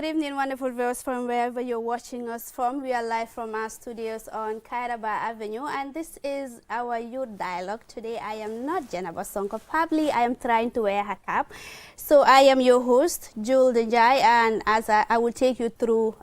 Good evening, wonderful viewers from wherever you're watching us from. We are live from our studios on Kairaba Avenue, and this is our youth dialogue. Today, I am not Jenaba Sonko. Probably, I am trying to wear her cap. So, I am your host, Jul Denjai, and as I will take you through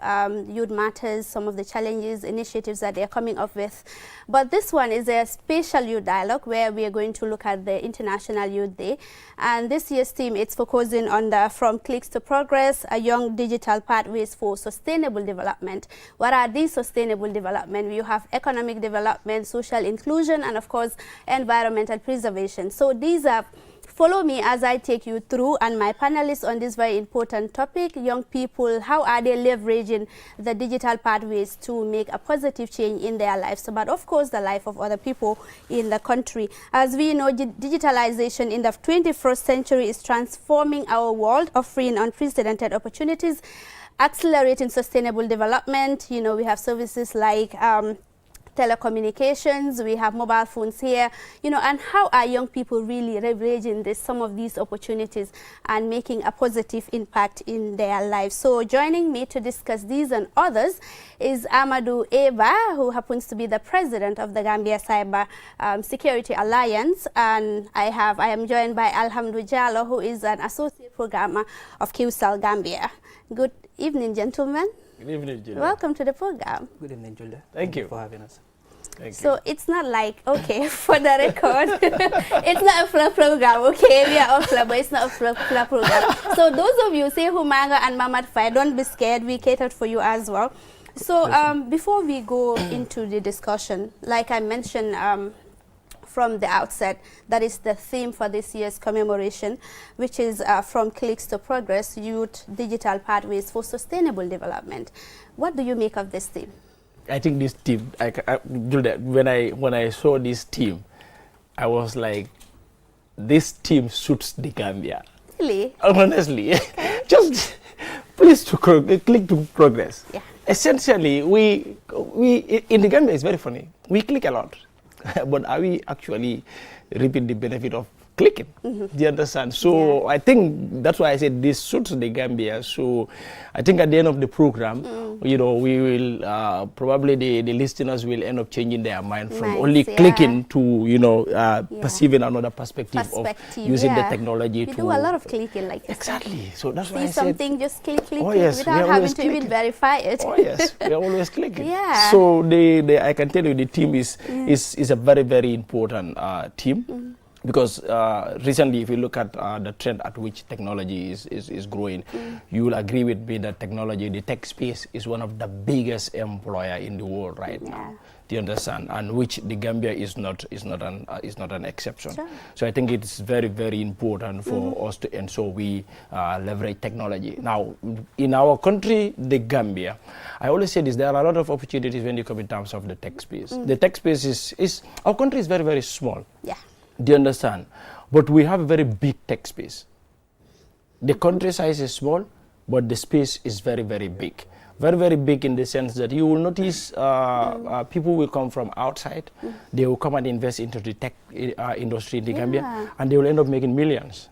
youth matters, some of the challenges, initiatives that they're coming up with. But this one is a special youth dialogue where we are going to look at the International Youth Day. And this year's theme, it's focusing on the From Clicks to Progress, a young digital pathways for sustainable development. What are these sustainable development? You have economic development, social inclusion, and of course, environmental preservation. So these are, follow me as I take you through, and my panelists on this very important topic, young people, how are they leveraging the digital pathways to make a positive change in their lives, but of course the life of other people in the country. As we know, digitalization in the 21st century is transforming our world, offering unprecedented opportunities, accelerating sustainable development. You know, we have services like telecommunications, we have mobile phones here, you know, and how are young people really leveraging some of these opportunities and making a positive impact in their lives. So joining me to discuss these and others is Amadou Eba, who happens to be the president of the Gambia Cyber Security Alliance, and I am joined by Alhamdou Jallo, who is an associate programmer of QCell Gambia. Good evening, gentlemen. Good evening, Julia. Welcome to the program. Good evening, Julia. Thank you for having us. So it's not like, okay, for the record, it's not a fluff program, okay? We are all fluff, but it's not a fluff program. So those of you say Humanga and Mamad Fai, don't be scared. We catered for you as well. So before we go into the discussion, like I mentioned from the outset, that is the theme for this year's commemoration, which is From Clicks to Progress, Youth Digital Pathways for Sustainable Development. What do you make of this theme? I think this team, when I saw this team, I was like, this team suits the Gambia. Really? Honestly, okay. Just please to click to progress. Yeah. Essentially, we in the Gambia, it's very funny. We click a lot, but are we actually reaping the benefit of clicking? Do you understand? So yeah. I think that's why I said this suits the Gambia. So I think at the end of the program, you know, we will probably the listeners will end up changing their mind from only clicking to, you know, perceiving another perspective of using the technology. We do a lot of clicking like this. Exactly. So that's why I said, something, just click, oh, yes, without having to even verify it. Oh yes, we are always clicking. Yeah. So I can tell you the team is a very, very important team. Because recently, if you look at the trend at which technology is growing, you will agree with me that technology, the tech space, is one of the biggest employer in the world right now. Do you understand? And which the Gambia is not an exception. Sure. So I think it's very, very important for us to, and so we leverage technology. Now, in our country, the Gambia, I always say this: there are a lot of opportunities when you come in terms of the tech space. The tech space is our country is very, very small. Yeah. Do you understand? But we have a very big tech space. The country size is small, but the space is very, very big. Very, very big in the sense that you will notice people will come from outside. They will come and invest into the tech industry in the Gambia, and they will end up making millions.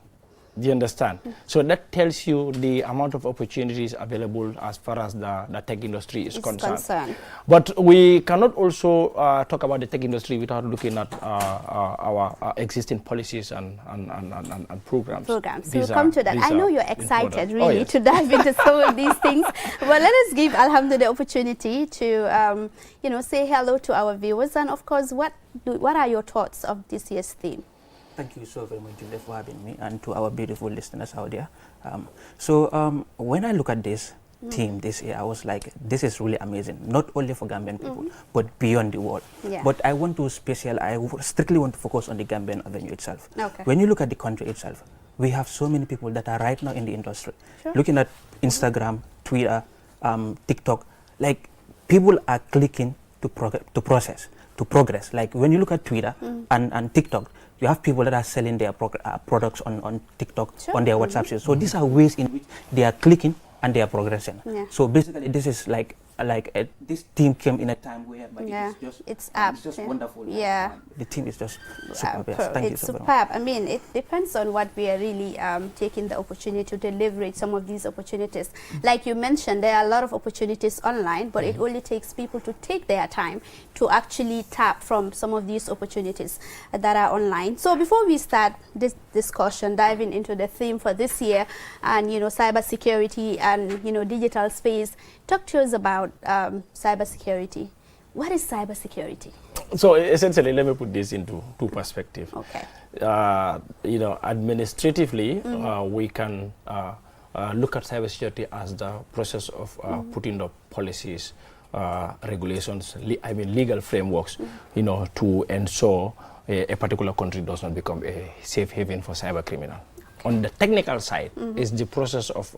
Do you understand? So that tells you the amount of opportunities available as far as the tech industry is concerned. But we cannot also talk about the tech industry without looking at our existing policies and programs. So we'll come to that. I know you're excited really to dive into some of these things. But let us give Alhamdulillah the opportunity to you know, say hello to our viewers, and of course, what are your thoughts of this year's theme? Thank you so very much, Julia, for having me, and to our beautiful listeners out there. When I look at this team this year, I was like, this is really amazing, not only for Gambian people, but beyond the world. Yeah. But I strictly want to focus on the Gambian Avenue itself. Okay. When you look at the country itself, we have so many people that are right now in the industry. Sure. Looking at Instagram, Twitter, TikTok, like people are clicking to progress. Like when you look at Twitter and TikTok, you have people that are selling their products on TikTok, on their WhatsApp. So these are ways in which they are clicking and they are progressing. Yeah. So basically, this is like this team came in a time where it's just wonderful. Yeah. The team is just superb. Yes. Thank you so superb. much. I mean, it depends on what we are really taking the opportunity to leverage some of these opportunities. Like you mentioned, there are a lot of opportunities online, but it only takes people to take their time to actually tap from some of these opportunities that are online. So before we start this discussion, diving into the theme for this year, and cybersecurity and digital space, talk to us about cybersecurity. What is cybersecurity? So essentially, let me put this into two perspectives. Okay. Administratively, we can look at cybersecurity as the process of putting up policies, regulations, legal frameworks, to ensure a particular country does not become a safe haven for cyber criminal. On the technical side is the process of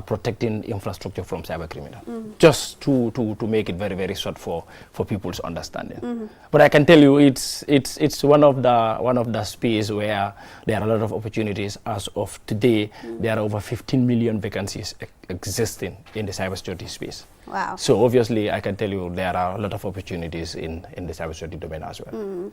protecting infrastructure from cyber criminal. Just to make it very, very short for people's understanding. But I can tell you it's one of the space where there are a lot of opportunities. As of today, there are over 15 million vacancies existing in the cybersecurity space. Wow. So obviously I can tell you there are a lot of opportunities in the cybersecurity domain as well.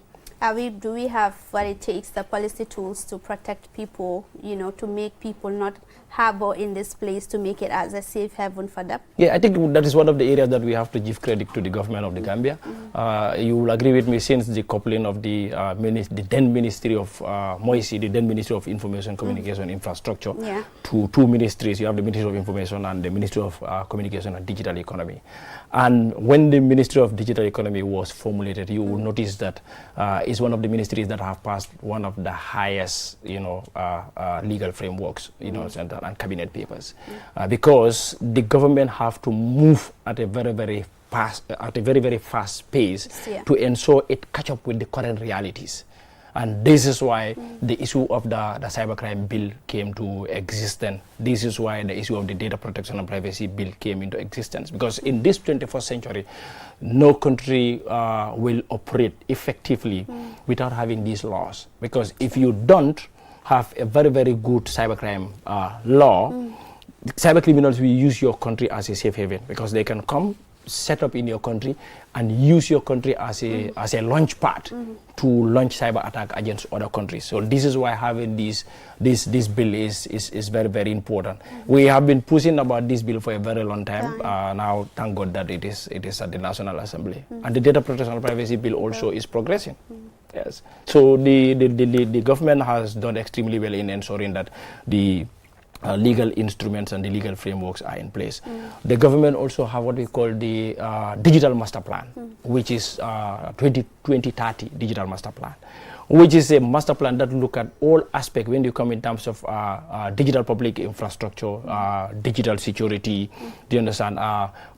Do we have what it takes, the policy tools to protect people, to make people not harbor in this place, to make it as a safe haven for them? Yeah, I think that is one of the areas that we have to give credit to the government of the Gambia. You will agree with me, since the coupling of the then Ministry of Moisi, the then Ministry of Information, Communication, Infrastructure, to two ministries. You have the Ministry of Information and the Ministry of Communication and Digital Economy. And when the Ministry of Digital Economy was formulated, you will notice that it's one of the ministries that have passed one of the highest, legal frameworks, and cabinet papers, because the government have to move at a very, very fast pace to ensure it catch up with the current realities. And this is why the issue of the cybercrime bill came to existence. This is why the issue of the data protection and privacy bill came into existence. Because in this 21st century, no country will operate effectively without having these laws. Because if you don't have a very, very good cybercrime law, cyber criminals will use your country as a safe haven, because they can come, set up in your country, and use your country as a launch pad to launch cyber attack against other countries. So this is why having this bill is very, very important. We have been pushing about this bill for a very long time. Now, thank God that it is at the National Assembly. And the data protection and privacy bill also is progressing. Yes. So the government has done extremely well in ensuring that the legal instruments and the legal frameworks are in place. The government also have what we call the digital master plan, which is 2030 digital master plan, which is a master plan that look at all aspects when you come in terms of digital public infrastructure, digital security, do you understand,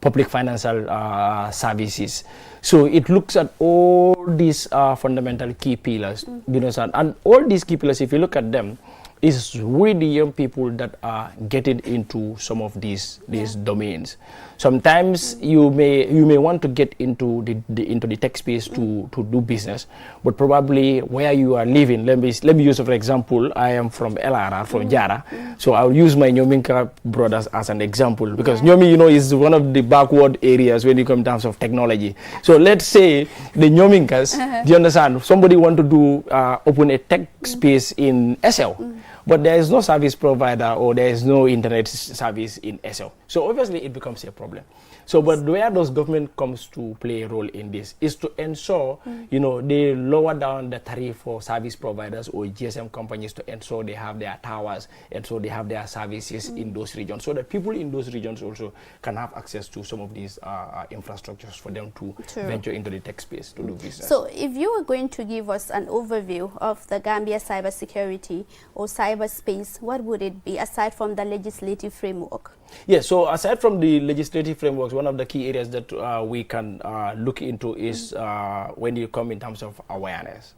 public financial services. So it looks at all these fundamental key pillars, do you understand, and all these key pillars, if you look at them, is with the young people that are getting into some of these domains. Sometimes you may want to get into the tech space to do business, but probably where you are living. Let me use, for example, I am from LRR, from Jara, so I'll use my Nyominka brothers as an example, because Nyomi, is one of the backward areas when you come in terms of technology. So let's say the Nyominkas, do you understand? Somebody want to do open a tech space in SL. But there is no service provider, or there is no internet service in SL. So obviously it becomes a problem. So, but where does government comes to play a role in this is to ensure, they lower down the tariff for service providers or GSM companies, to ensure they have their towers, and so they have their services in those regions, so that people in those regions also can have access to some of these infrastructures for them to venture into the tech space to do business. So if you were going to give us an overview of the Gambia cybersecurity or cyberspace, what would it be aside from the legislative framework? Yeah, so aside from the legislative frameworks, one of the key areas that we can look into is when you come in terms of awareness.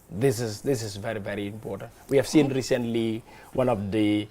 This is very, very important. We have seen recently one of the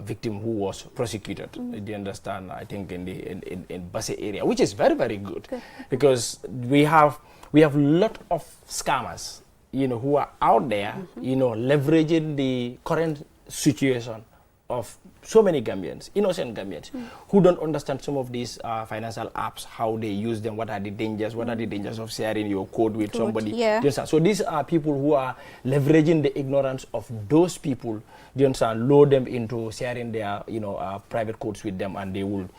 victim who was prosecuted. Do you understand? I think in Basse area, which is very, very good, because we have lot of scammers, who are out there, leveraging the current situation of so many Gambians, innocent Gambians, who don't understand some of these financial apps, how they use them, what are the dangers, what are the dangers of sharing your code with somebody. Yeah. Do you understand? So these are people who are leveraging the ignorance of those people, do you understand, lure them into sharing their, private codes with them, and they will,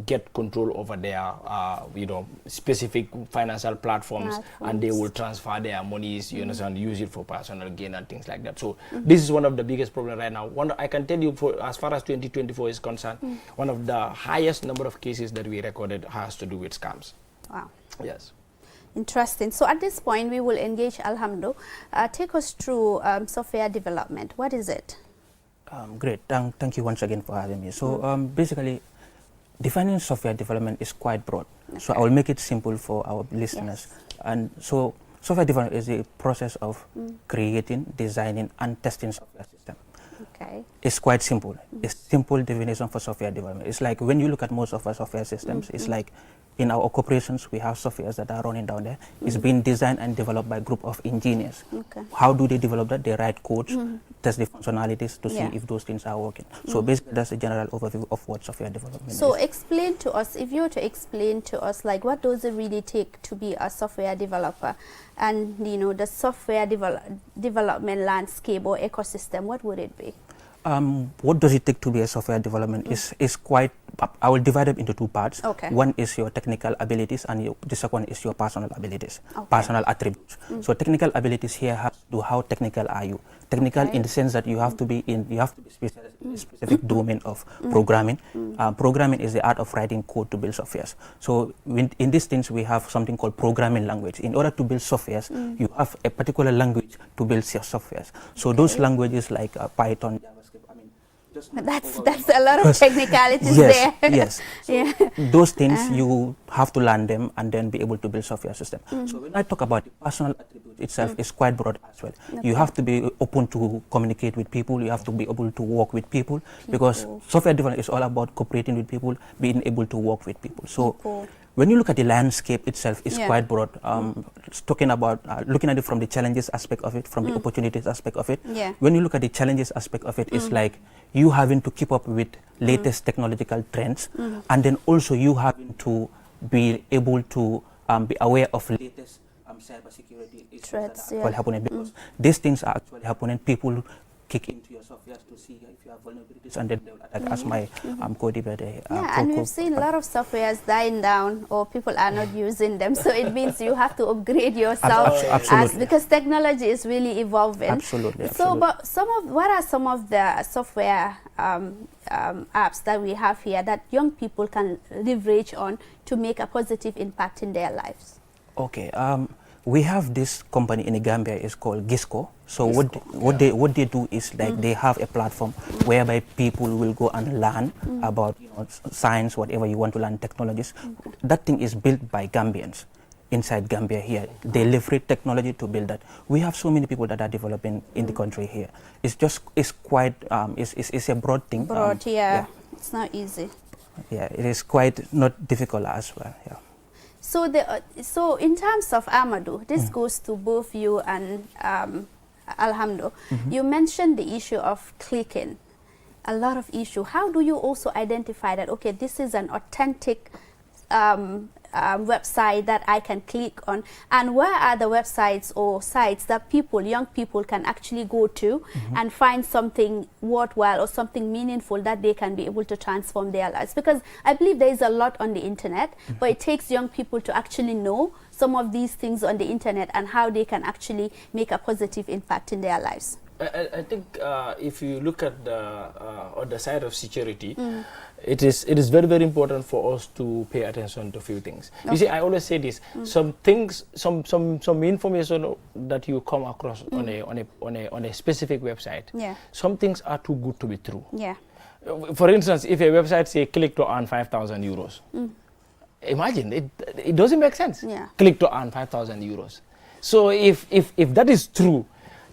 get control over their, specific financial platforms, and they will transfer their monies, you understand, use it for personal gain and things like that. So this is one of the biggest problems right now. I can tell you, for as far as 2024 is concerned, one of the highest number of cases that we recorded has to do with scams. Wow. Yes. Interesting. So at this point, we will engage Alhamdo. Take us through software development. What is it? Great. Thank you once again for having me. So basically, defining software development is quite broad. Okay. So I will make it simple for our listeners. Yes. And so software development is a process of creating, designing, and testing software system. Okay. It's quite simple. It's simple definition for software development. It's like when you look at most of our software systems, it's like in our corporations, we have softwares that are running down there. It's being designed and developed by a group of engineers. Okay. How do they develop that? They write codes, test the functionalities to see if those things are working. So basically, that's a general overview of what software development is. So explain to us, if you were to explain to us, like, what does it really take to be a software developer? And, the software development landscape or ecosystem, what would it be? What does it take to be a software development is quite, I will divide it into two parts. Okay. One is your technical abilities, and the second one is your personal abilities, personal attributes. So technical abilities here has to do how technical are you. Technical in the sense that you have to be specialized in a specific domain of programming. Programming is the art of writing code to build softwares. So in these things, we have something called programming language. In order to build softwares, you have a particular language to build your softwares. So those languages like Python, That's a lot of technicalities there. Yes. So those things you have to learn them and then be able to build software system. So when I talk about the personal attribute itself, is quite broad as well. You have to be open to communicate with people. You have to be able to work with people, because software development is all about cooperating with people, being able to work with people. So when you look at the landscape itself, it's quite broad. Talking about looking at it from the challenges aspect of it, from the opportunities aspect of it. When you look at the challenges aspect of it, it's like you having to keep up with latest technological trends, and then also you having to be able to be aware of latest cybersecurity issues threats, that are happening, because these things are actually happening. People kick into your software to see if you have vulnerabilities, and then they will attack, as my co-debater. And we've seen a lot of softwares dying down, or people are not using them. So it means you have to upgrade yourself, because technology is really evolving. Absolutely. So, but what are some of the software apps that we have here that young people can leverage on to make a positive impact in their lives? Okay. We have this company in the Gambia, is called Gisco. So what they do is like they have a platform whereby people will go and learn about science, whatever you want to learn, technologies. That thing is built by Gambians inside Gambia here. They leverage technology to build that. We have so many people that are developing in the country here. It's quite it's a broad thing. It's not easy. Yeah, it is quite not difficult as well. Yeah. So so in terms of Amadou, this goes to both you and Alhamdo. You mentioned the issue of clicking, a lot of issue. How do you also identify that, okay, this is an authentic website that I can click on, and where are the websites or sites that young people can actually go to and find something worthwhile or something meaningful that they can be able to transform their lives? Because I believe there is a lot on the internet, but it takes young people to actually know some of these things on the internet and how they can actually make a positive impact in their lives. I think if you look at on the side of security, it is very, very important for us to pay attention to a few things. You see, I always say this: some things, some information that you come across on a specific website, some things are too good to be true. For instance, if a website say click to earn 5,000 euros, imagine it doesn't make sense. Click to earn 5,000 euros. So if that is true,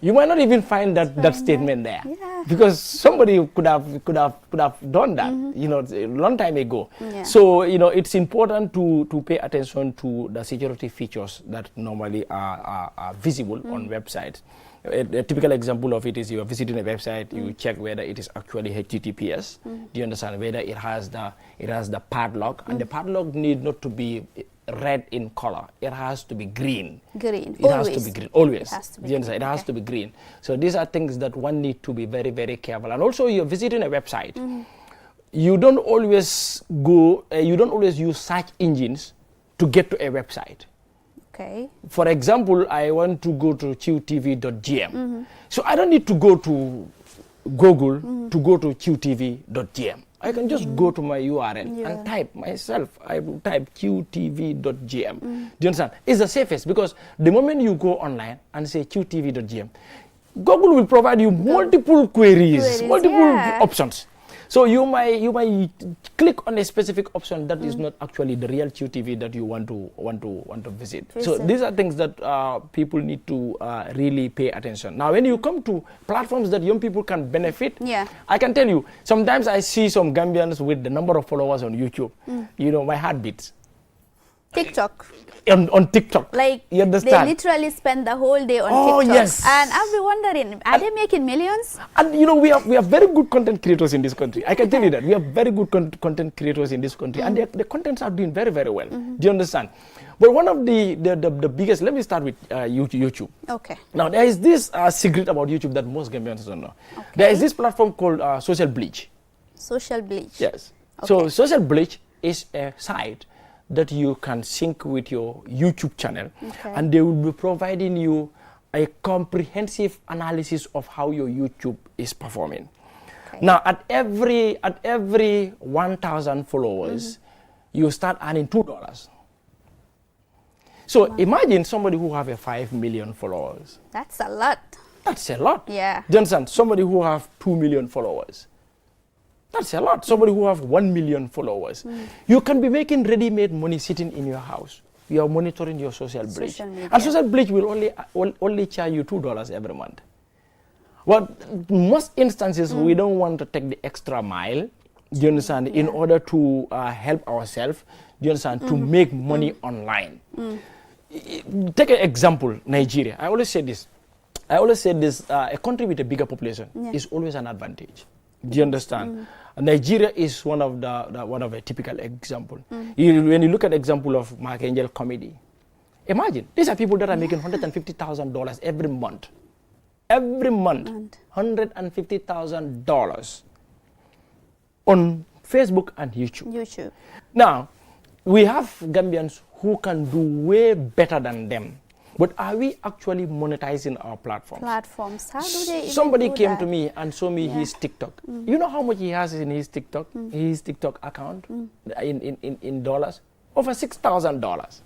you might not even find that statement there. Yeah. Because somebody could have done that, you know, a long time ago. Yeah. So, you know, it's important to pay attention to the security features that normally are visible on websites. A typical example of it is you are visiting a website, you check whether it is actually HTTPS. Do you understand? Whether it has the padlock, and the padlock need not to be red in color. It has to be green. Green. It has to be green. Always. It has to be Do you understand? green. It has to be green. So these are things that one need to be very, very careful. And also, you're visiting a website. You don't always go. You don't always use search engines to get to a website. Okay. For example, I want to go to qtv.gm. So I don't need to go to Google to go to qtv.gm. I can just go to my URL and type myself. I will type qtv.gm. Do you understand? It's the safest, because the moment you go online and say qtv.gm, Google will provide you multiple queries, multiple options. So you might click on a specific option that is not actually the real QTV that you want to visit. So these are things that people need to really pay attention. Now, when you come to platforms that young people can benefit, I can tell you, sometimes I see some Gambians with the number of followers on YouTube. You know, my heart beats. TikTok. On TikTok. Like, you understand? they literally spend the whole day on TikTok. Yes. And I'll be wondering, are they making millions? And you know, we have very good content creators in this country. I can tell you that. We have very good content creators in this country. And the contents are doing very, very well. Do you understand? But one of the biggest, let me start with YouTube. Okay. Now, there is this secret about YouTube that most Gambians don't know. Okay. There is this platform called Social Bleach. Social Bleach? Yes. Okay. So Social Bleach is a site that you can sync with your YouTube channel, and they will be providing you a comprehensive analysis of how your YouTube is performing. Okay. Now, at every 1,000 followers, you start earning $2. So imagine somebody who have a 5 million followers. That's a lot. That's a lot. Yeah. Do you understand? Somebody who have 2 million followers. That's a lot. Somebody who have 1 million followers. You can be making ready-made money sitting in your house. You are monitoring your social bleach. And Social Bleach will only charge you $2 every month. Well, most instances, we don't want to take the extra mile, do you understand, in order to help ourselves, do you understand, to make money online. Take an example, Nigeria. I always say this. A country with a bigger population is always an advantage. Do you understand? Nigeria is one of a typical example. When you look at example of Mark Angel comedy, imagine these are people that are making $150,000 every month. Every month, $150,000 on Facebook and YouTube. Now, we have Gambians who can do way better than them. But are we actually monetizing our platforms? How do they Somebody came to me and showed me his TikTok. You know how much he has in his TikTok, his TikTok account, in dollars? Over $6,000.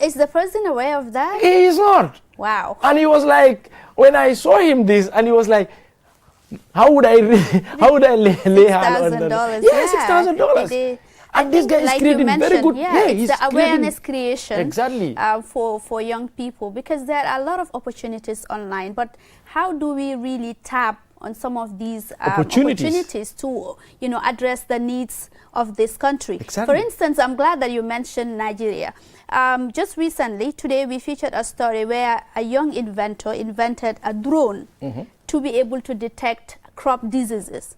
Is the person aware of that? He is not. Wow. And he was like, when I saw him this, and he was like, how would I lay hand on that? Yeah, $6,000. And this guy is like creating very good. It's the awareness creation. Exactly. For young people, because there are a lot of opportunities online. But how do we really tap on some of these opportunities to, you know, address the needs of this country? Exactly. For instance, I'm glad that you mentioned Nigeria. Just recently, today we featured a story where a young inventor invented a drone to be able to detect crop diseases.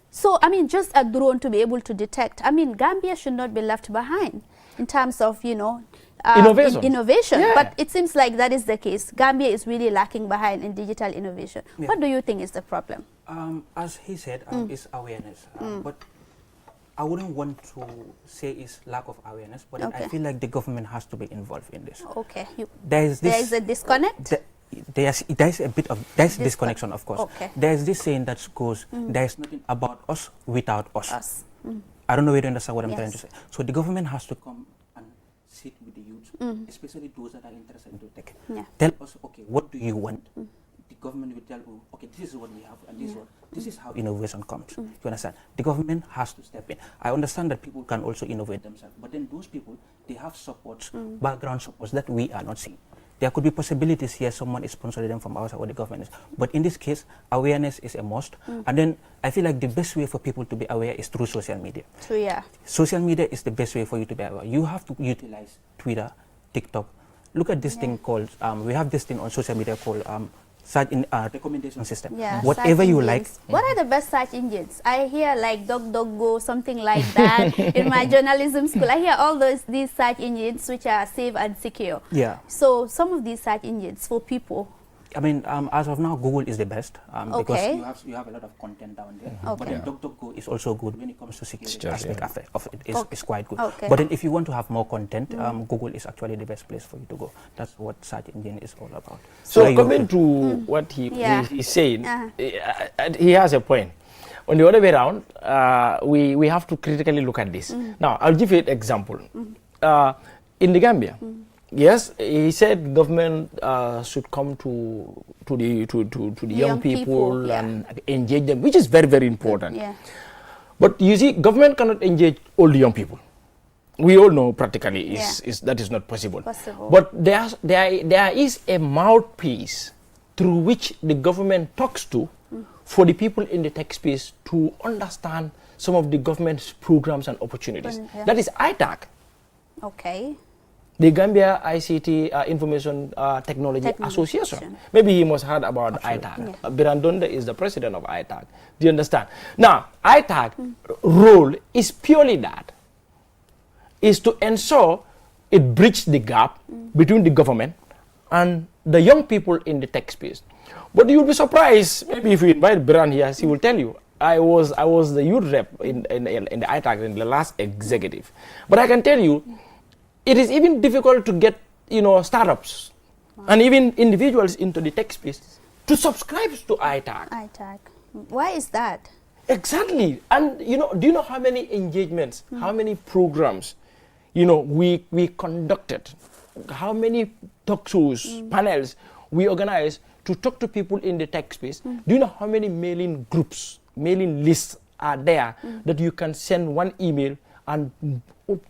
So, I mean, just a drone to be able to detect. I mean, Gambia should not be left behind in terms of, you know, innovation. Yeah. But it seems like that is the case. Gambia is really lacking behind in digital innovation. Yeah. What do you think is the problem? As he said, it's awareness. But I wouldn't want to say it's lack of awareness, but I feel like the government has to be involved in this. Okay. There is a disconnect? There's a bit of disconnection, of course. Okay. There's this saying that goes, there's nothing about us without us. I don't know whether you understand what I'm trying to say. So the government has to come and sit with the youth, especially those that are interested in tech. Tell us, okay, what do you want? The government will tell you, okay, this is what we have, and this is how innovation comes. You understand? The government has to step in. I understand that people can also innovate themselves, but then those people, they have supports, background supports that we are not seeing. there could be possibilities here someone is sponsoring them from outside or the government is. But in this case, awareness is a must. And then I feel like the best way for people to be aware is through social media. True, yeah. Social media is the best way for you to be aware. You have to utilize Twitter, TikTok. Look at this thing called, we have this thing on social media called search in recommendation system. Yeah, whatever you like. What are the best search engines? I hear like DuckDuckGo, something like that. In my journalism school, I hear all these search engines which are safe and secure. Yeah. So some of these search engines for people. I mean, as of now, Google is the best Okay. because you have a lot of content down there. Okay. But then DuckDuckGo is also good when it comes to security aspect of it. It's quite good. Okay. But then if you want to have more content, Google is actually the best place for you to go. That's what search engine is all about. So coming to what he's saying, he has a point. On the other way around, we have to critically look at this. Now, I'll give you an example. In the Gambia, yes, he said government should come to the young people and engage them, which is very, very important. Yeah. But you see, government cannot engage all the young people. We all know practically that is not possible. But there is a mouthpiece through which the government talks to for the people in the tech space to understand some of the government's programs and opportunities. That is ITAC. Okay. The Gambia ICT Information Technology Association. Maybe he must have heard about ITAC. Birandonde is the president of ITAC. Do you understand? Now, ITAC role is purely that, is to ensure it bridges the gap between the government and the young people in the tech space. But you'll be surprised, maybe if you invite Biran here, he will tell you, I was the youth rep in the ITAC, in the last executive. But I can tell you, it is even difficult to get, startups and even individuals into the tech space to subscribe to ITAC. ITAC. Why is that? Exactly. And, do you know how many engagements, how many programs, we conducted, how many talk shows, panels we organized to talk to people in the tech space? Do you know how many mailing groups, mailing lists are there that you can send one email and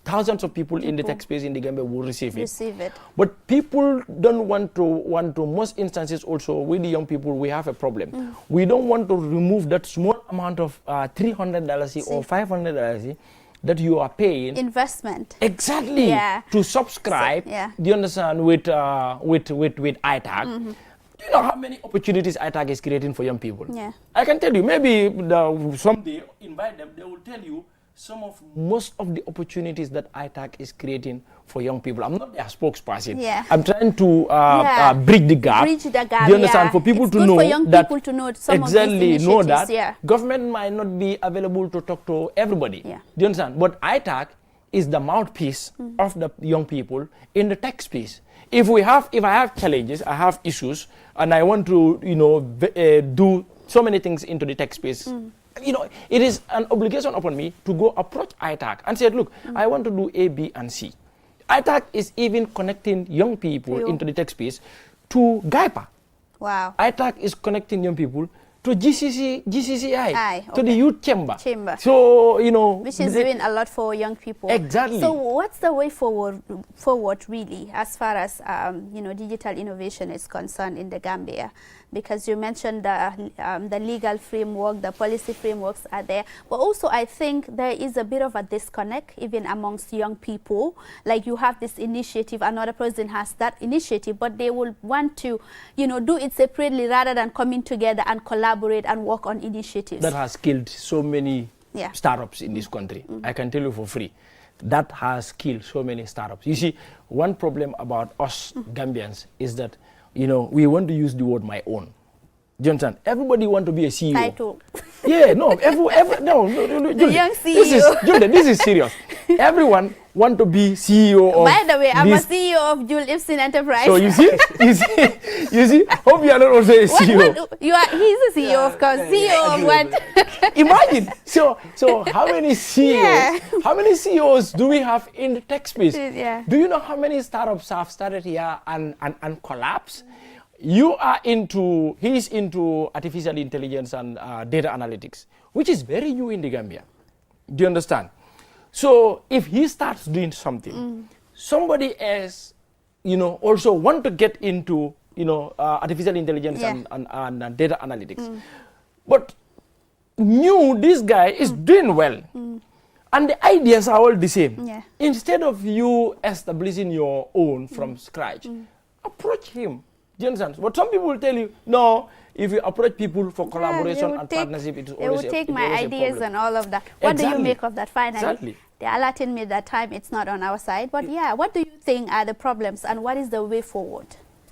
thousands of people in the tech space in the Gambia will receive it. But people don't want to, most instances also with the young people, we have a problem. We don't want to remove that small amount of $300 or $500 that you are paying. Investment. Exactly. To subscribe, do you understand, with ITAC. Do you know how many opportunities ITAC is creating for young people? I can tell you, maybe someday invite them, they will tell you most of the opportunities that ITAC is creating for young people. I'm not their spokesperson. I'm trying to bridge the gap. Bridge the gap. Do you understand? For people to know for young people to know some of these initiatives. Know that government might not be available to talk to everybody. Do you understand? But ITAC is the mouthpiece of the young people in the tech space. If I have challenges, I have issues, and I want to, do so many things into the tech space. It is an obligation upon me to go approach ITAC and say, look, I want to do A, B, and C. ITAC is even connecting young people into the tech space to GAIPA. Wow. ITAC is connecting young people to GCCI, to the youth chamber. So, which is doing a lot for young people. Exactly. So what's the way forward really, as far as, digital innovation is concerned in the Gambia? Because you mentioned the legal framework, the policy frameworks are there. But also I think there is a bit of a disconnect even amongst young people. Like you have this initiative, another person has that initiative, but they will want to, do it separately rather than coming together and collaborate and work on initiatives. That has killed so many startups in this country. I can tell you for free. That has killed so many startups. You see, one problem about us Gambians is that we want to use the word my own. Do you understand? Everybody want to be a CEO. Title. Yeah, no, no, the young CEO. This is serious. Everyone want to be CEO of. By the way, I'm a CEO of Jules Epstein Enterprise. So you see, hope you are not also a CEO. He's a CEO, of course. CEO of what? Imagine. So how many CEOs? How many CEOs do we have in the tech space? Do you know how many startups have started here and collapsed? He's into artificial intelligence and data analytics, which is very new in the Gambia. Do you understand? So if he starts doing something, somebody else also want to get into, artificial intelligence and data analytics. But this guy is doing well. And the ideas are all the same. Yeah. Instead of you establishing your own from scratch, approach him. Do you understand? But some people will tell you, no, if you approach people for collaboration and partnership, it is always they will take my ideas and all of that. What do you make of that finally? Exactly. They alerted me that time it's not on our side. But what do you think are the problems and what is the way forward?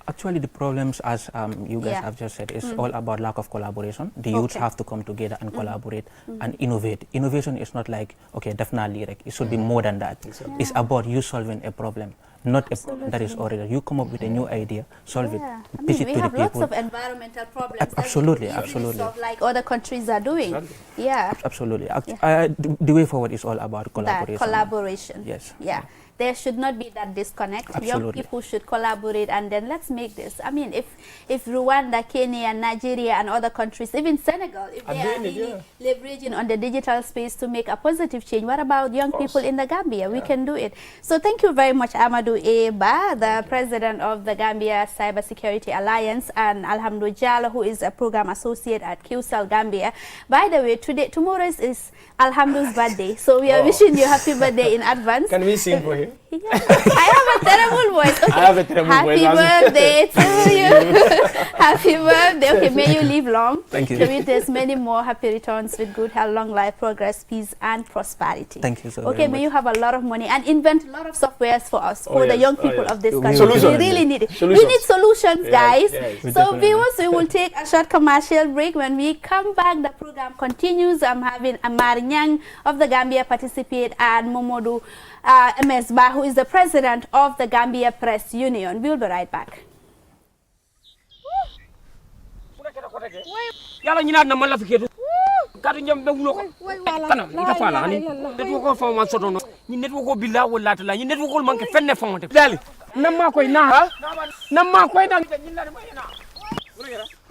Actually, the problems, as you guys have just said, is all about lack of collaboration. The youths have to come together and collaborate and innovate. Innovation is not like, okay, definitely, like, it should be more than that. It's about you solving a problem, not a problem that is already. You come up with a new idea, solve it, pitch it to the people. We have lots of environmental problems. Absolutely. Solve like other countries are doing. Yeah. Absolutely. The way forward is all about collaboration. Collaboration. Yes. Yeah. There should not be that disconnect. Absolutely. Young people should collaborate, and then let's make this. I mean, if Rwanda, Kenya, Nigeria, and other countries, even Senegal, if they are really leveraging on the digital space to make a positive change, what about young people in the Gambia? We can do it. So thank you very much, Amadou Eba, the president of the Gambia Cybersecurity Alliance, and Alhamdou Jallo, who is a program associate at QCell Gambia. By the way, tomorrow is Alhamdou's birthday, so we are wishing you happy birthday in advance. Can we sing for him? Yeah. I have a terrible voice. Okay. I have a terrible voice. Happy birthday to you. Happy birthday. Okay, may you live long. Thank you. So with this, many more happy returns with good health, long life, progress, peace, and prosperity. Thank you so Okay, very may much. you have a lot of money and invent a lot of softwares for us, for the young people of this country. Solutions. We really need it. Solutions. We need solutions, guys. Yes. So viewers, we will take a short commercial break. When we come back, the program continues. I'm having Amar Nyang of the Gambia participate and Momodu Mesba, who is the president of the Gambia Press Union. We'll be right back. Yala nyina na mala fiketu kadu nyam be wulo ko kanam ita fala ani netwo ko fa man sotono ni netwo ko billa wala tala ni netwo ko manke fenne fonte dali namma koy na namma koy dan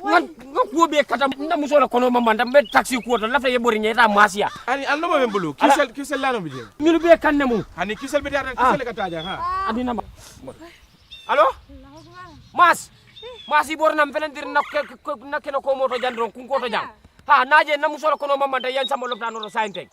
ngan ko be kata ndam so la kono mama ndam be taxi ko to lafta yebori nyeta masia ani alno mo bembulu kisel lano bi dem milu be kanne mu ani kisel be dara kisel ka taja ha adina ma allo mas ibor nam felendir na keno ko moto jandron kun ko to jam ha naje nam solo kono mama da yan sama lopta no sainte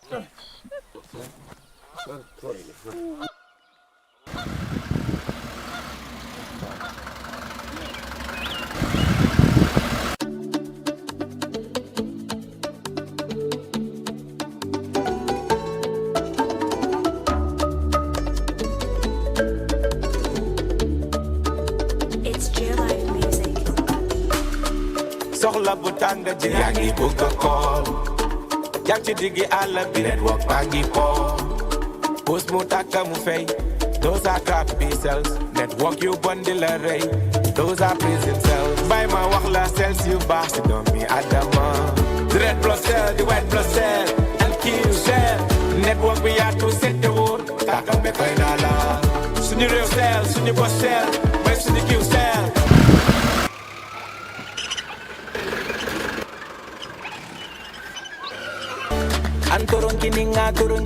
soxla bu tàng ji yaa ngi bëgg a kool yaa ci diggi àll bi network baa ngi pool bus mu tàkka mu fay those are crap cells network yu bon di la rey those are prison cells bay ma wax la cells yu baax si doomi Adama red blood cell di white blood cell and kill cell network bi yaatu sette wóor tàkka be koy naa la suñu réew cell suñu bos cell bay suñu kiw cell Antoron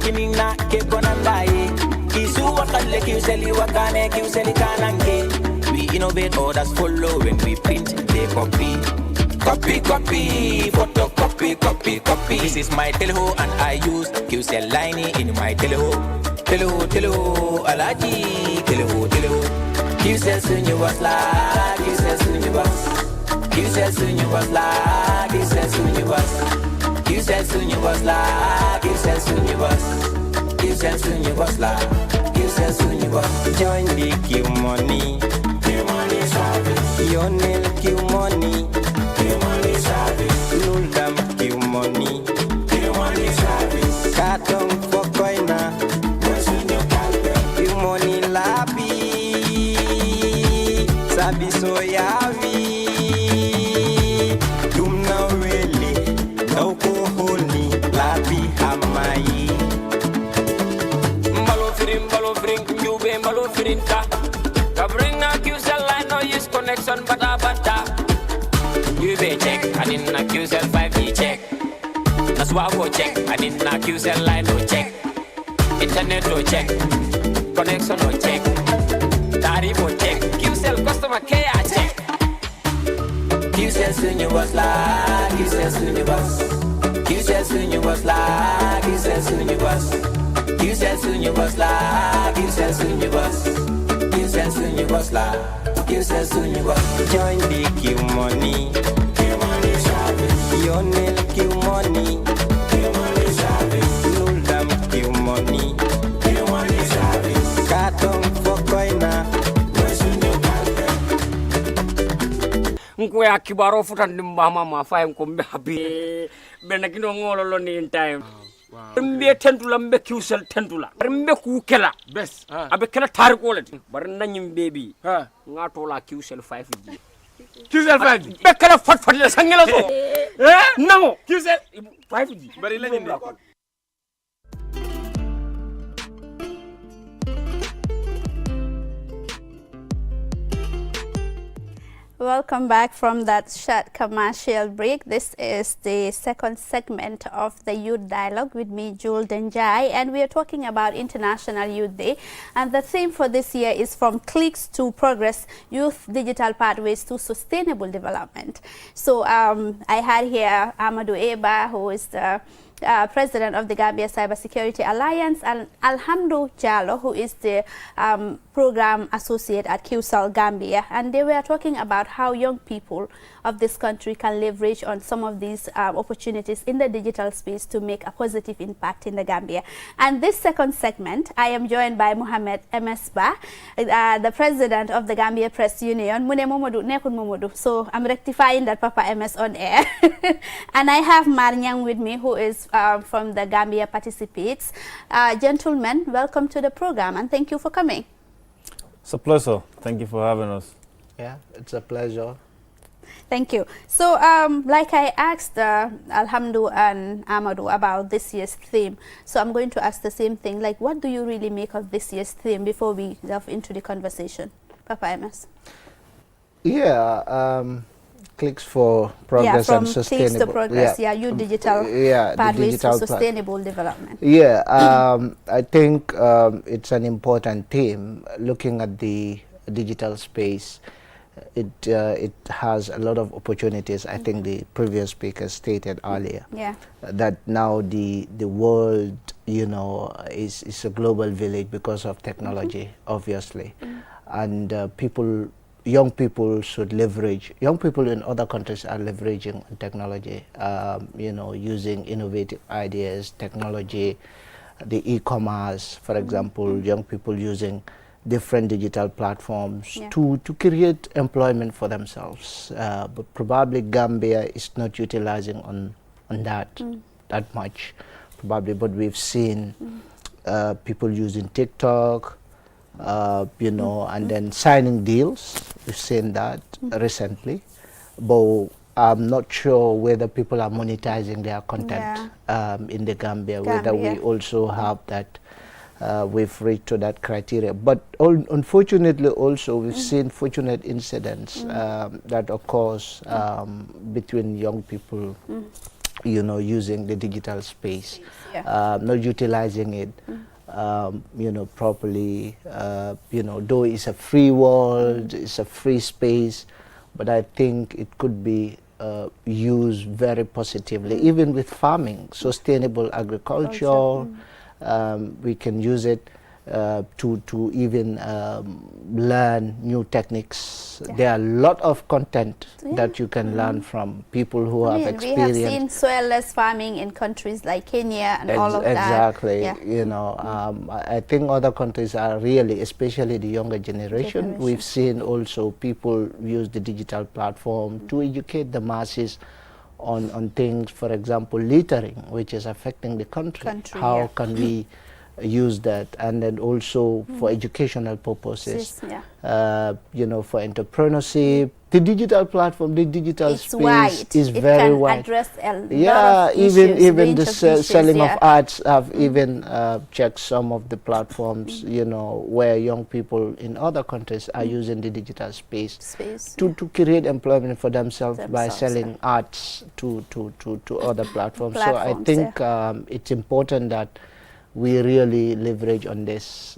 kininga ke bonandaye Isu wakalle kiuseli wakane kiuseli kanange We innovate, others follow when we print, they copy Copy, photocopy This is my teleho and I use QCell line in my teleho Teleho, alaji Teleho QCell sunyu was la QCell sunyu was QCell sunyu was la QCell sunyu was QCell sunyu was la QCell sunyu was QCell sunyu was la QCell sunyu was Join the Q money service Yonel Q money service Nuldam Q money service Katong Fokoina Q money labi Sabi soyavi Dumna wele Nauko honi labi hamai Mbalo firin nyube mbalo firin ka bring na QCell line no use connection bata you be check I didn't na QCell 5G check that's why I go check I didn't na QCell line no check internet no check connection no check tariff no check QCell suñu bos la QCell suñu bos QCell suñu bos la QCell suñu bos QCell suñu bos la QCell suñu bos QCell suñu bos la QCell suñu bos join the Q money service Yonel Q money service Nuldam Q money service Katong Fokoina nko ya kibaro futan mbama ma fayam ko mbe habi be nakino ngolo lo ni in time mbe tentula mbe QCell tentula mbe ku kela bes abe kela tarik wala bar nanyim bebi ngato la QCell 5G QCell 5G be kela fat fat la sangela so nango QCell 5G bari la ñinde Welcome back from that short commercial break. This is the second segment of the Youth Dialogue with me, Jul Denjai, and we are talking about International Youth Day. And the theme for this year is From Clicks to Progress, Youth Digital Pathways to Sustainable Development. So I had here Amadou Eba, who is the President of the Gambia Cybersecurity Alliance, and Alhamdou Jallo, who is the Program Associate at QCell Gambia, and they were talking about how young people of this country can leverage on some of these opportunities in the digital space to make a positive impact in the Gambia. And this second segment, I am joined by Mohamed MS Ba, the President of the Gambia Press Union. Mune Momodu, Nekun Momodu. So I'm rectifying that Papa MS on air. And I have Marnyang with me, who is from the Gambia Participates. Gentlemen, welcome to the program and thank you for coming. It's a pleasure. Thank you for having us. Yeah, it's a pleasure. Thank you. So, like I asked Alhamdou and Amadou about this year's theme, so I'm going to ask the same thing. Like, what do you really make of this year's theme before we delve into the conversation? Papa MS. Yeah, clicks for progress and sustainable. Clicks to progress. Yeah, you digital pathways to sustainable development. Yeah, I think it's an important theme. Looking at the digital space, it has a lot of opportunities. I think the previous speaker stated earlier that now the world, you know, is a global village because of technology, obviously, and young people should leverage. Young people in other countries are leveraging technology, you know, using innovative ideas, technology, the e-commerce, for example, young people using different digital platforms to create employment for themselves. But probably Gambia is not utilizing on that that much, probably. But we've seen people using TikTok, you know, and then signing deals. We've seen that recently, but I'm not sure whether people are monetizing their content in the Gambia, whether we also have that. We've reached to that criteria, but unfortunately also we've seen fortunate incidents that occurs between young people, you know, using the digital space, not utilizing it you know, properly, you know, though it's a free world, it's a free space, but I think it could be used very positively, even with farming, sustainable agriculture. We can use it to even learn new techniques. There are a lot of content that you can learn from people who have experience. We have seen soilless farming in countries like Kenya and all of that. Exactly. You know, I think other countries are really, especially the younger generation. We've seen also people use the digital platform to educate the masses on things, for example, littering, which is affecting the country. How can we use that? And then also for educational purposes, you know, for entrepreneurship. The digital platform, the digital space is very wide. Address a lot of issues, even the selling of arts. I've even checked some of the platforms, you know, where young people in other countries are using the digital space to create employment for themselves by selling arts to other platforms. So I think it's important that we really leverage on this,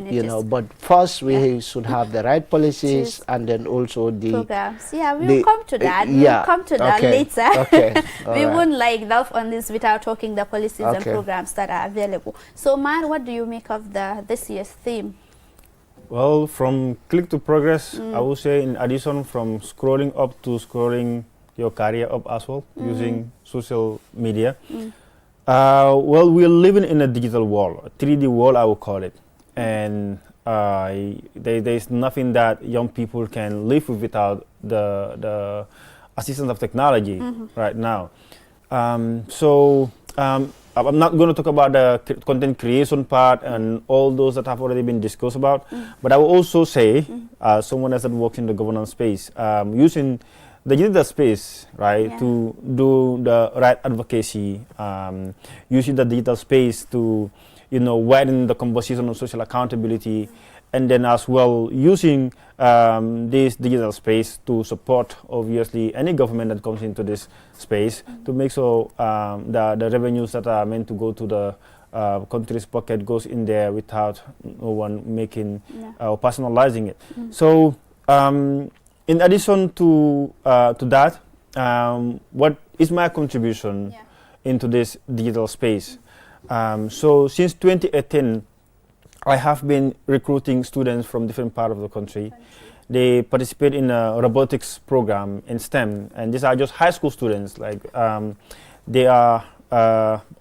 you know. But first, we should have the right policies, and then also the programs. Yeah, we'll come to that. We'll come to that later. We wouldn't like delve on this without talking the policies and programs that are available. So, Man, what do you make of this year's theme? Well, from click to progress, I would say, in addition from scrolling up to scrolling your career up as well, using social media. Well, we're living in a digital world, a 3D world, I would call it. And there's nothing that young people can live with without the assistance of technology right now. So I'm not going to talk about the content creation part and all those that have already been discussed about, but I will also say, someone else that works in the governance space, using the digital space, right, to do the right advocacy, using the digital space to, you know, widen the conversation on social accountability, and then as well using this digital space to support, obviously, any government that comes into this space to make sure the revenues that are meant to go to the country's pocket goes in there without no one making or personalizing it. So in addition to that, what is my contribution into this digital space? So since 2018, I have been recruiting students from different parts of the country. They participate in a robotics program in STEM, and these are just high school students. Like they are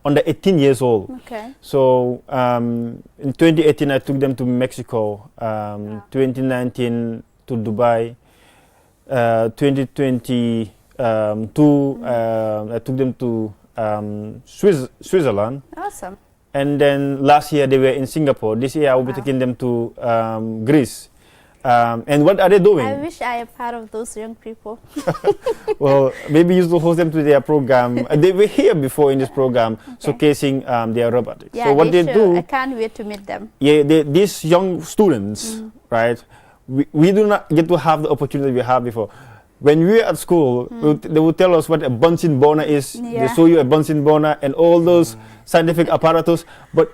under 18 years old. So in 2018, I took them to Mexico. 2019 to Dubai. 2022, I took them to Switzerland. Awesome. And then last year they were in Singapore. This year I will be taking them to Greece. And what are they doing? I wish I am part of those young people. Well, maybe you should host them to their program. They were here before in this program, showcasing their robotics. Yeah, so what they do, I can't wait to meet them. Yeah, these young students, right? We do not get to have the opportunity we had before. When we were at school, they would tell us what a Bunsen burner is. They show you a Bunsen burner and all those scientific apparatus. But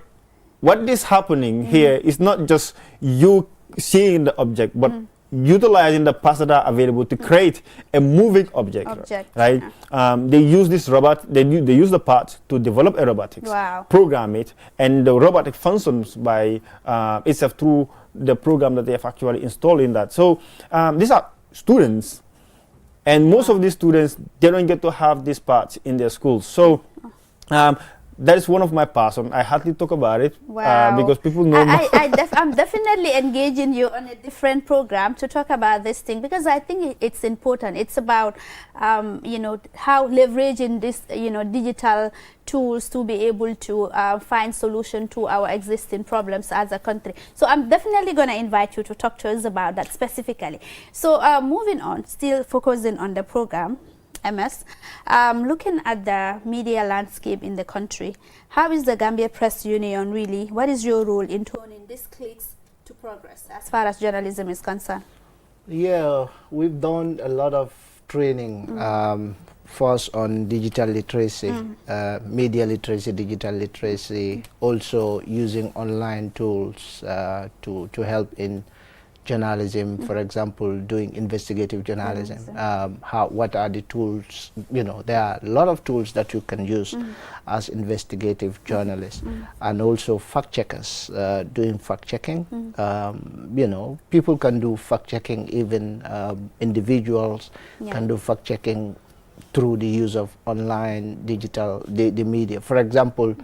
what is happening here is not just you seeing the object, but utilizing the parts that are available to create a moving object. Right? They use this robot. They use the parts to develop a robotics, program it, and the robotic functions by itself through the program that they have actually installed in that. So these are students, and most of these students, they don't get to have these parts in their schools. So that is one of my passions. I hardly talk about it because people know. I'm definitely engaging you on a different program to talk about this thing, because I think it's important. It's about you know, how leveraging this, you know, digital tools to be able to find solution to our existing problems as a country. So I'm definitely going to invite you to talk to us about that specifically. So moving on, still focusing on the program, MS, looking at the media landscape in the country, how is the Gambia Press Union really, what is your role in turning these clicks to progress as far as journalism is concerned? Yeah, we've done a lot of training, first on digital literacy, media literacy, digital literacy, also using online tools to help in journalism, for example, doing investigative journalism. What are the tools? You know, there are a lot of tools that you can use as investigative journalists, and also fact checkers, doing fact checking. You know, people can do fact checking, even individuals can do fact checking through the use of online, digital, the media. For example,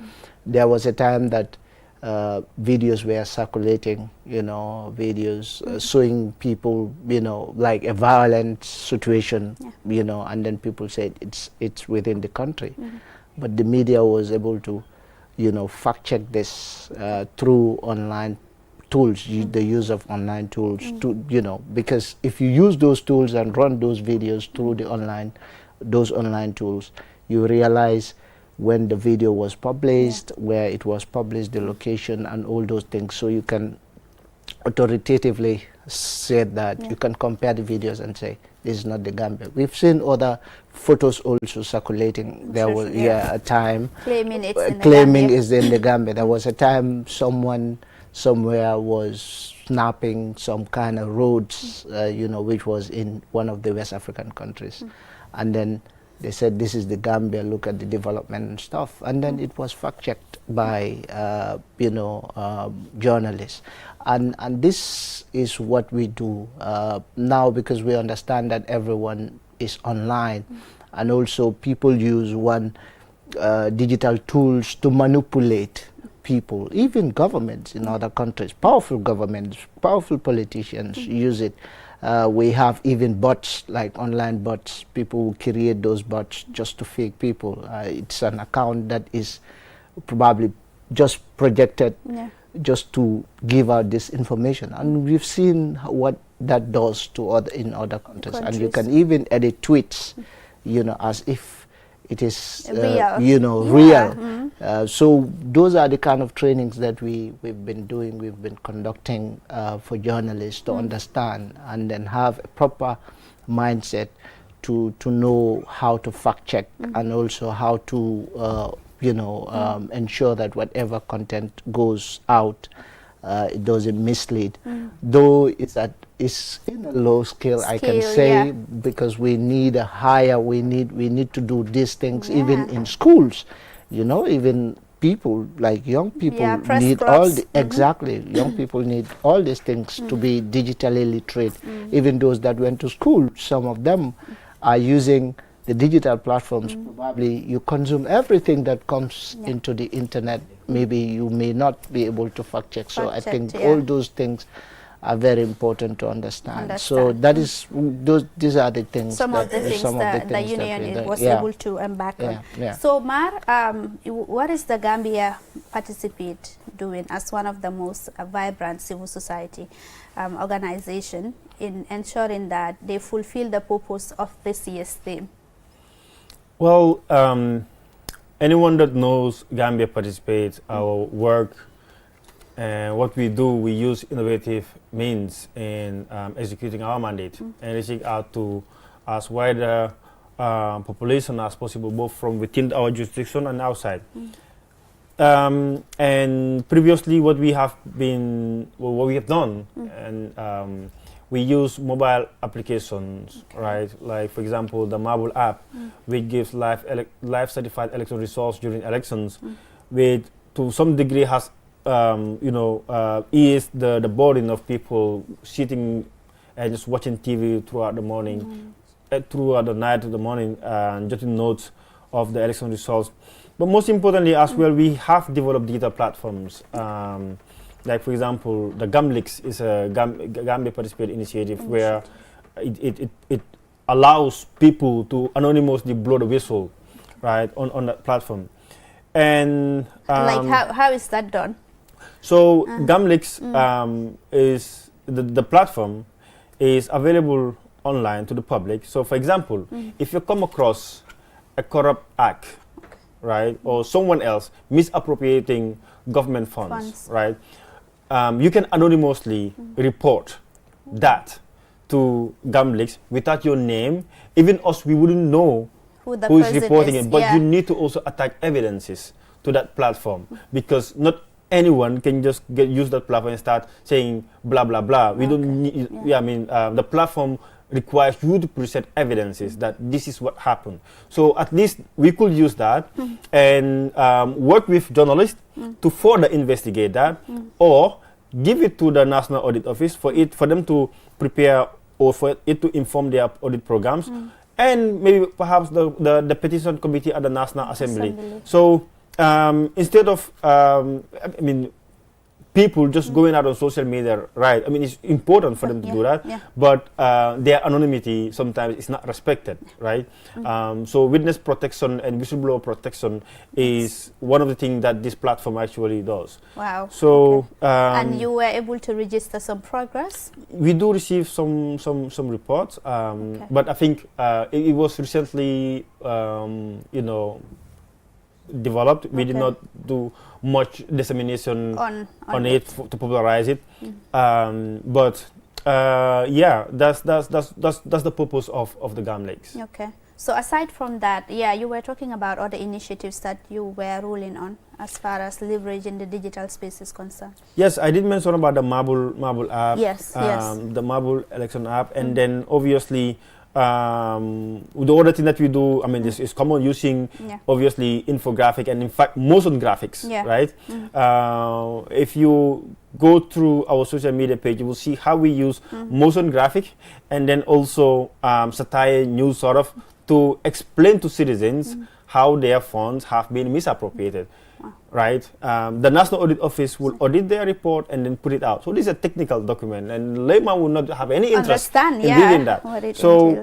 there was a time that videos were circulating, you know, videos showing people, you know, like a violent situation, you know, and then people said it's within the country. But the media was able to, you know, fact check this through online tools, the use of online tools, to, you know, because if you use those tools and run those videos through the those online tools, you realize when the video was published, where it was published, the location, and all those things. So you can authoritatively said that you can compare the videos and say this is not the Gambia. We've seen other photos also circulating. There was a time claiming it's in the Gambia. There was a time someone somewhere was snapping some kind of roads, you know, which was in one of the West African countries, and then they said this is the Gambia. Look at the development and stuff, and then it was fact checked by you know, journalists. And this is what we do now, because we understand that everyone is online, and also people use digital tools to manipulate people, even governments in other countries. Powerful governments, powerful politicians use it. We have even bots, like online bots. People who create those bots just to fake people. It's an account that is probably just projected just to give out this information, and we've seen what that does to in other countries. And you can even edit tweets, you know, as if it is real. You know, real. So those are the kind of trainings that we've been doing, we've been conducting for journalists to understand and then have a proper mindset to know how to fact check and also how to you know, ensure that whatever content goes out, it doesn't mislead. Though it's in a low scale, I can say, because we need a higher. We need to do these things even in schools. You know, even people like young people need all the, young people need all these things to be digitally literate. Even those that went to school, some of them are using the digital platforms. Probably you consume everything that comes into the internet. Maybe you may not be able to fact check. So I think all those things are very important to understand. So that is these are the things. Some of the things that the union was able to embark on. So Mar, what is the Gambia Participate doing as one of the most vibrant civil society organization in ensuring that they fulfill the purpose of this year's theme? Well, anyone that knows Gambia Participates, our work and what we do, we use innovative means in executing our mandate and reaching out to as wide a population as possible, both from within our jurisdiction and outside. And previously, what we have done, and we use mobile applications, right? Like, for example, the Marble app, which gives live certified election results during elections, which to some degree has, you know, eased the burden of people sitting and just watching TV throughout the morning, throughout the night to the morning, and jotting notes of the election results. But most importantly, as well, we have developed digital platforms. Like, for example, the GAMLIX is a Gambia Participate initiative where it allows people to anonymously blow the whistle, right, on that platform. And like how is that done? So GAMLIX is the platform is available online to the public. So, for example, if you come across a corrupt act, right, or someone else misappropriating government funds. Right, you can anonymously report that to GAMLIX without your name. Even us, we wouldn't know who is reporting it, but you need to also attach evidences to that platform, because not anyone can just use that platform and start saying blah blah blah. We don't need. I mean, the platform requires you to present evidences that this is what happened. So at least we could use that and work with journalists to further investigate that, or give it to the National Audit Office for them to prepare, or for it to inform their audit programs, and maybe perhaps the petition committee at the National Assembly. So instead of I mean, people just going out on social media, right? I mean, it's important for them to do that, but their anonymity sometimes is not respected, right? So witness protection and whistleblower protection is one of the things that this platform actually does. Wow. So and you were able to register some progress? We do receive some reports, but I think it was recently, you know, developed. We did not do much dissemination on it to popularize it, but Yeah, that's the purpose of the GAMLEX. Okay. So aside from that, yeah, you were talking about other initiatives that you were ruling on as far as leveraging the digital space is concerned. Yes, I did mention about the Marble app. Yes, yes. The Marble election app, and then obviously the other thing that we do, I mean, this is common using obviously infographic and in fact motion graphics, right? If you go through our social media page, you will see how we use motion graphic and then also satire news sort of to explain to citizens how their funds have been misappropriated. Right, the National Audit Office will audit their report and then put it out. So this is a technical document, and layman will not have any interest in reading that. So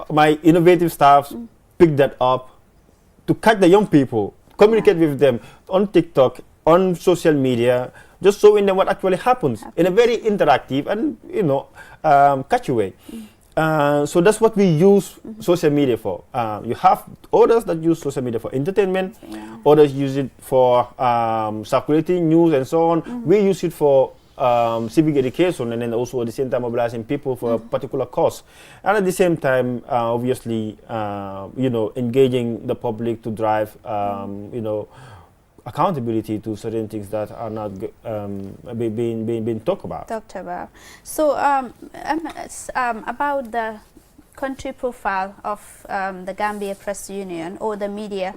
my innovative staff pick that up to catch the young people, communicate with them on TikTok, on social media, just showing them what actually happens in a very interactive and catchy way. So that's what we use social media for. You have others that use social media for entertainment, others use it for circulating news and so on. We use it for civic education, and then also at the same time mobilizing people for a particular cause. And at the same time, obviously, engaging the public to drive, accountability to certain things that are not being talked about. So about the country profile of the Gambia Press Union or the media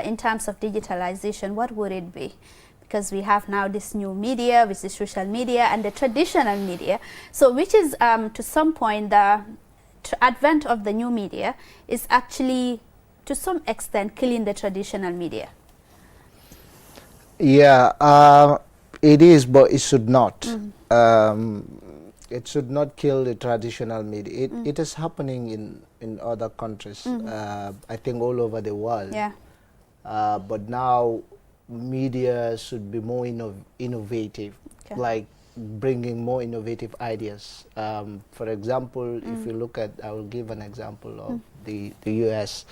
in terms of digitalization, what would it be? Because we have now this new media, which is social media, and the traditional media. So which is to some point the advent of the new media is actually to some extent killing the traditional media. Yeah, it is, but it should not. It should not kill the traditional media. It is happening in other countries, I think all over the world. Yeah. But now media should be more innovative, like bringing more innovative ideas. For example, if you look at, I will give an example of the US,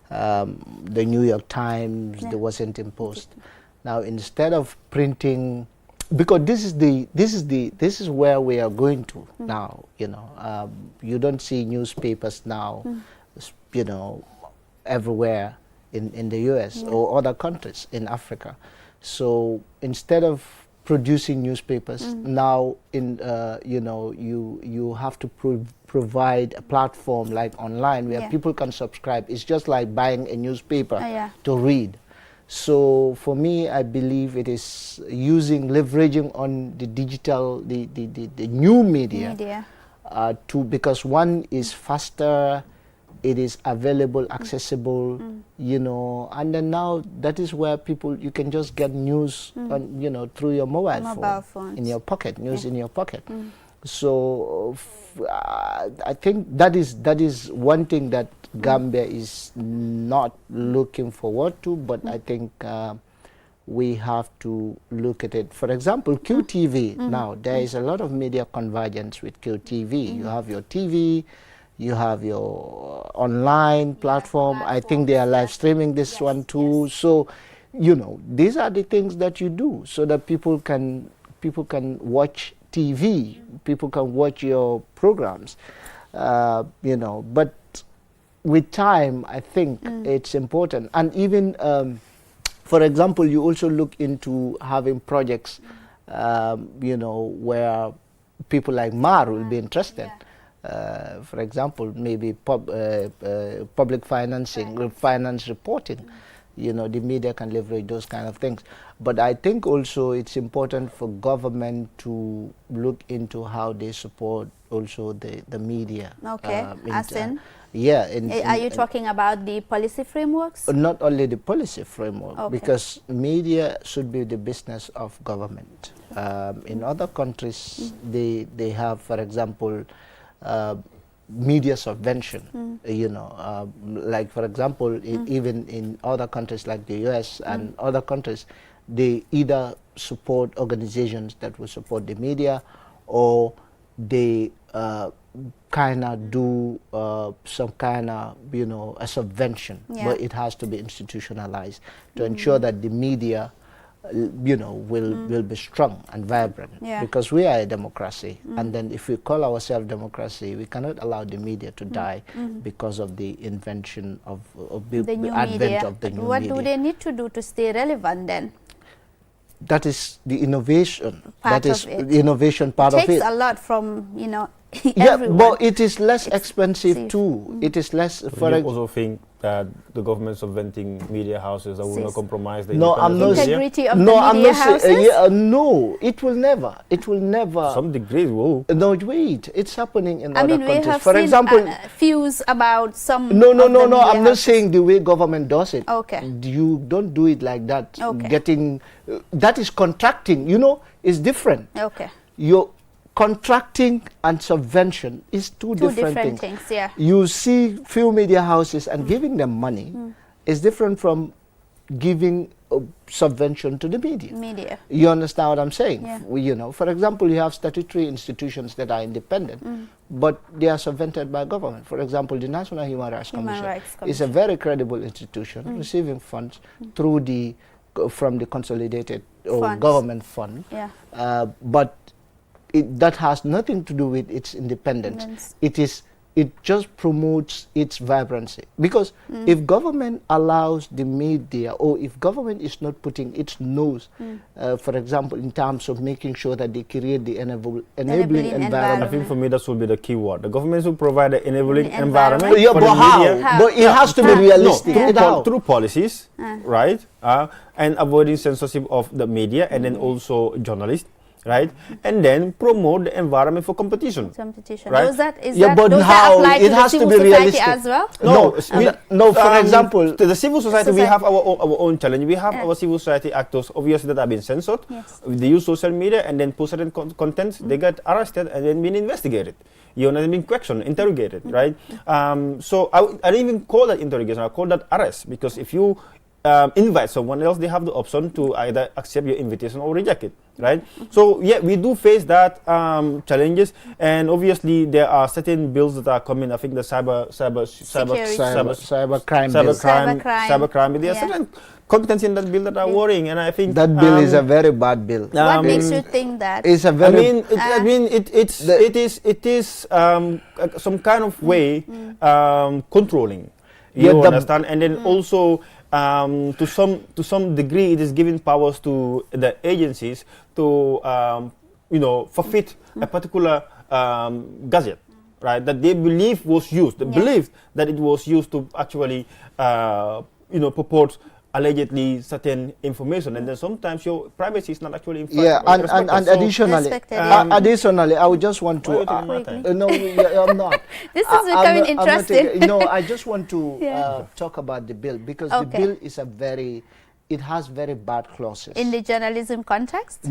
the New York Times, the Washington Post. Now, instead of printing, because this is where we are going to now. You don't see newspapers now, everywhere in the U.S. or other countries in Africa. So instead of producing newspapers now, you have to provide a platform like online where people can subscribe. It's just like buying a newspaper to read. So for me, I believe it is leveraging on the digital, the new media. Because one is faster, it is available, accessible, and then now that is where you can just get news on, through your mobile phone in your pocket, news in your pocket. So I think that is one thing that Gambia is not looking forward to, but I think we have to look at it. For example, QTV, now there is a lot of media convergence with QTV. You have your TV, you have your online platform. I think they are live streaming this one too. So, these are the things that you do so that people can watch TV, people can watch your programs, but with time, I think it's important. And even, for example, you also look into having projects, where people like Mar will be interested. For example, maybe public financing, finance reporting. The media can leverage those kind of things. But I think also it's important for government to look into how they support also the media. Okay, as in? Yeah. Are you talking about the policy frameworks? Not only the policy framework, because media should be the business of government. In other countries, they have, for example, media subvention, like for example, even in other countries like the US and other countries, they either support organizations that will support the media, or they kind of do some kind of, a subvention, but it has to be institutionalized to ensure that the media will be strong and vibrant, because we are a democracy, and then if we call ourselves democracy, we cannot allow the media to die because of the invention of the advent of the new what media. do they need to do to stay relevant then? That is the innovation. Part that is of it. the innovation part of it. It takes a lot from yeah, everyone. but it is less expensive too. It is less. For you also think that the government subventing media houses that will not compromise the integrity of the media houses? No, it will never. It will never. Some degree will. No, wait. It's happening in other countries. We have For seen example, views about some. No. I'm not saying the way government does it. Okay. You don't do it like that. Okay. Getting that is contracting. It's different. Okay. You're contracting and subvention is two different things. Yeah. You see few media houses and giving them money is different from giving subvention to the media. You understand what I'm saying? Yeah. For example, you have statutory institutions that are independent, but they are subvented by government. For example, the National Human Rights Commission is a very credible institution receiving funds through from the consolidated or government fund. Yeah. But that has nothing to do with its independence. It just promotes its vibrancy, because if government allows the media, or if government is not putting its nose, for example, in terms of making sure that they create the enabling environment. I think for me that should be the key word. The government should provide the enabling environment. Yeah, for but the how? media. But it has to be realistic. Through policies, right? And avoiding censorship of the media, and then also journalists. Right, and then promote the environment for competition. Right? Does that apply to the civil society as well? No. For example, the civil society, we have our own challenge. We have our civil society actors, obviously, that have been censored. Yes. They use social media and then post certain content. They get arrested and then being investigated. They've been questioned, interrogated. Right. So I didn't even call that interrogation. I call that arrest, because if you invite someone else, they have the option to either accept your invitation or reject it, right? So yeah, we do face that challenges, and obviously there are certain bills that are coming. I think the cyber crime. There are certain contents in that bill that are worrying, and I think that bill is a very bad bill. What makes you think that? It's a very. It is some kind of way controlling. You understand, and then also. To some degree, it is giving powers to the agencies to, forfeit a particular gadget, right? That they believe was used. They believed that it was used to actually, purport allegedly certain information, and then sometimes your privacy is not actually and additionally, I would just want to no, I'm not. This is becoming interesting. No, I just want to talk about the bill, because the bill is it has very bad clauses in the journalism context.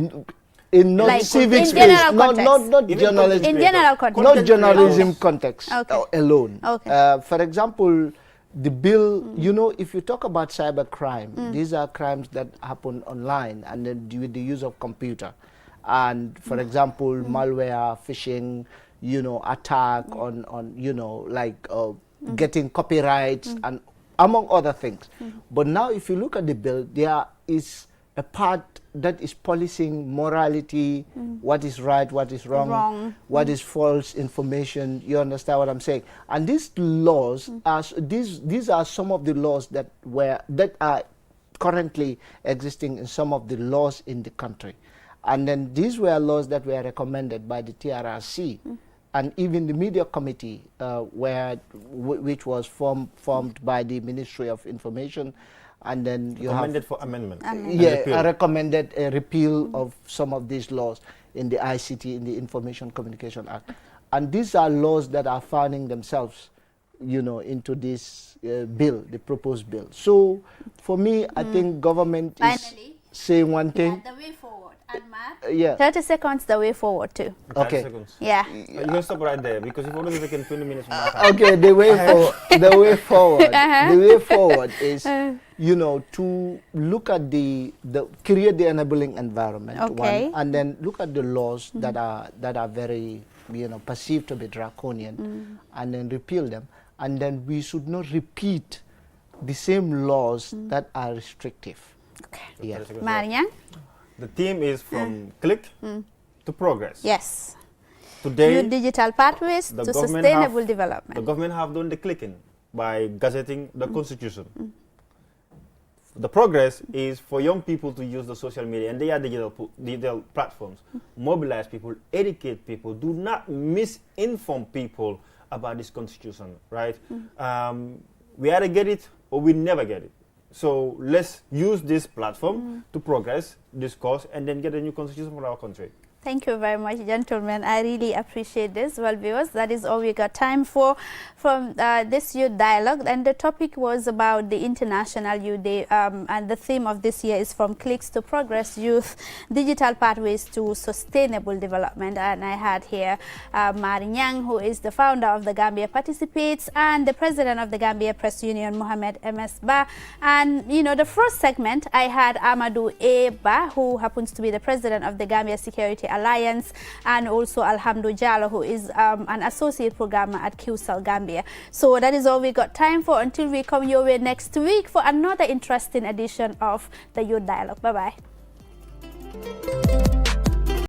In not civic space, not journalism. In general context, not journalism context alone. Okay. For example, the bill, if you talk about cyber crime, these are crimes that happen online and then with the use of computer. And for example, malware, phishing, attack on getting copyrights and among other things. But now if you look at the bill, there is a part that is policing morality, what is right, what is wrong. What is false information. You understand what I'm saying? And these laws these are some of the laws that are currently existing in some of the laws in the country. And then these were laws that were recommended by the TRRC and even the media committee, which was formed by the Ministry of Information. And then you recommended for amendment. I recommended a repeal of some of these laws in the ICT, in the Information Communication Act. And these are laws that are finding themselves, into this bill, the proposed bill. So for me, I think government is saying one thing. The way forward. And 30 seconds, the way forward too. Okay. Seconds. Yeah. You can stop right there, because you've only taken 20 minutes from my time. Okay, the way forward. The way forward is, to look at create the enabling environment, one, and then look at the laws that are very, perceived to be draconian, and then repeal them. And then we should not repeat the same laws that are restrictive. Okay. Yeah. Marian? The theme is from click to progress. Yes. Today, Youth digital pathways to sustainable development. The government have done the clicking by gazetting the constitution. The progress is for young people to use the social media and they are digital platforms. Mobilize people, educate people, do not misinform people about this constitution, right? We either get it or we never get it. So let's use this platform to progress, discuss, and then get a new constitution for our country. Thank you very much, gentlemen. I really appreciate this. Well, viewers, that is all we got time for from this youth dialogue. And the topic was about the International Youth Day. And the theme of this year is from clicks to progress, youth digital pathways to sustainable development. And I had here Mari Nyang, who is the founder of the Gambia Participates, and the president of the Gambia Press Union, Mohamed M.S. Ba. And, you know, the first segment, I had Amadou A. Ba, who happens to be the president of the Gambia Security Alliance, and also Alhamdou Jallo, who is an associate programmer at QCell Gambia. So that is all we got time for until we come your way next week for another interesting edition of the Youth Dialogue. Bye-bye.